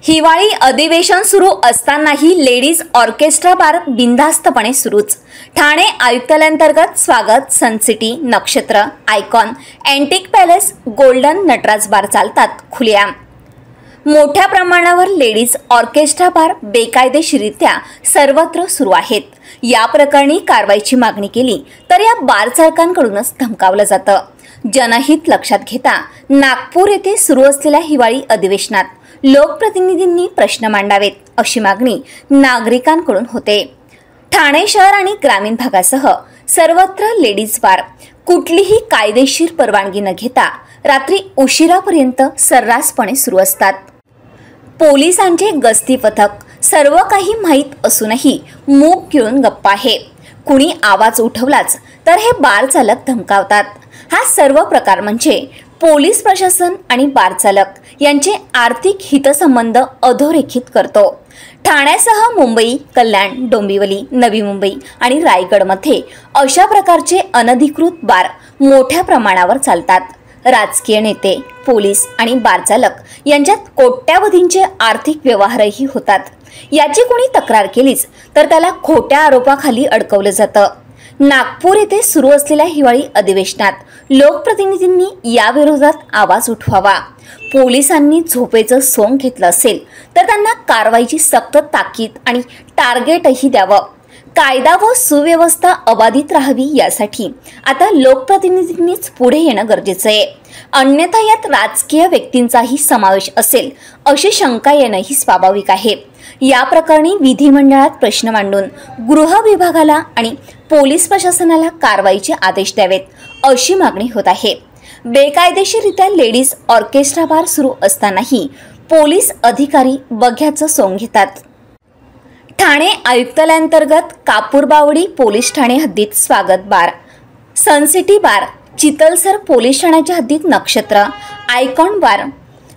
हिवाळी अधिवेशन सुरू असतानाही लेडीज ऑर्केस्ट्रा बार बिनधास्तपणे सुरूच। Thane आयुक्तालयाअंतर्गत Swagat, sun city, Nakshatra, icon, antique palace, golden Nataraj bar चालतात खुलेआम। मोठ्या प्रमाणावर लेडीज ऑर्केस्ट्रा बार बेकायदेशीररित्या सर्वत्र सुरू आहेत। या प्रकरणी कारवाईची मागणी केली तर या बार चालकांकडूनच धमकावलं जातं। जनहित लक्षात घेता नागपूर येथे सुरू असलेल्या हिवाळी अधिवेशनात लोकप्रतिनिधींनी प्रश्न मांडावेत अशी मागणी नागरिकांकडून होते। ठाणे शहर आणि ग्रामीण भागासह सर्वत्र लेडीज बार कुठलीही कायदेशीर परवानगी न घेता रात्री उशिरापर्यंत सर्रासपणे सुरू असतात। पोलिसांचे गस्ती पथक सर्व काही माहीत असूनही मूग गिळून गप्प आहे। कुणी आवाज उठवलाच तर हे बार चालक धमकावतात। हा सर्व प्रकार म्हणजे पोलीस प्रशासन आणि बार चालक यांचे आर्थिक हितसंबंध अधोरेखित करतो। ठाण्यासह मुंबई, कल्याण, डोंबिवली, नवी मुंबई आणि रायगडमध्ये अशा प्रकारचे अनधिकृत बार मोठ्या प्रमाणावर चालतात। राजकीय नेते, पोलीस आणि बार चालक यांच्यात कोट्यावधींचे आर्थिक व्यवहारही होतात। याची कोणी तक्रार केलीच तर त्याला खोट्या आरोपाखाली अडकवलं जातं। नागपूर येथे सुरू असलेल्या हिवाळी अधिवेशनात लोकप्रतिनिधींनी याविरोधात आवाज उठवावा। पोलिसांनी झोपेचं सोंग घेतलं असेल तर त्यांना कारवाईची सक्त ताकीद आणि टार्गेटही द्यावं। कायदा व सुव्यवस्था अबाधित राहावी यासाठी आता लोकप्रतिनिधींनीच पुढे येणं गरजेचं आहे। अन्यथा यात राजकीय व्यक्तींचाही समावेश असेल अशी शंका येणंही स्वाभाविक आहे। या प्रकरणी विधिमंडळात प्रश्न मांडून गृह विभागाला आणि पोलीस प्रशासनाला कारवाईचे आदेश द्यावेत अशी मागणी होत आहे। बेकायदेशीररित्या लेडीज ऑर्केस्ट्रा बार सुरू असतानाही पोलीस अधिकारी बघ्याचं सोंग घेतात। ठाणे आयुक्तालयाअंतर्गत कापूरबावडी पोलीस ठाणे हद्दीत स्वागत बार, सनसिटी बार, चितलसर पोलीस ठाण्याच्या हद्दीत नक्षत्र, आयकॉन बार,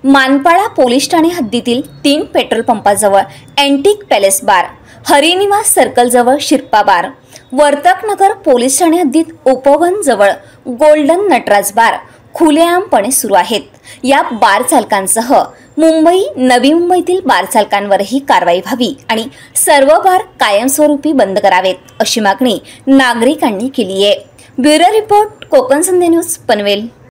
मानपाडा पोलीस ठाणे हद्दीतील 3 पेट्रोल पंपाजवळ अँटिक पॅलेस बार, हरिनिवास सर्कल जवळ शिरपा बार, वर्तकनगर पोलीस ठाणे हद्दीत उपवन जवळ गोल्डन नटराज बार खुलेआमपणे सुरू आहेत। या बार चालकांसह मुंबई, नवी मुंबईतील बार चालकांवरही कारवाई व्हावी आणि सर्व बार कायमस्वरूपी बंद करावेत अशी मागणी नागरिकांनी केली आहे। ब्युरो रिपोर्ट, कोकण संध्या न्यूज, पनवेल।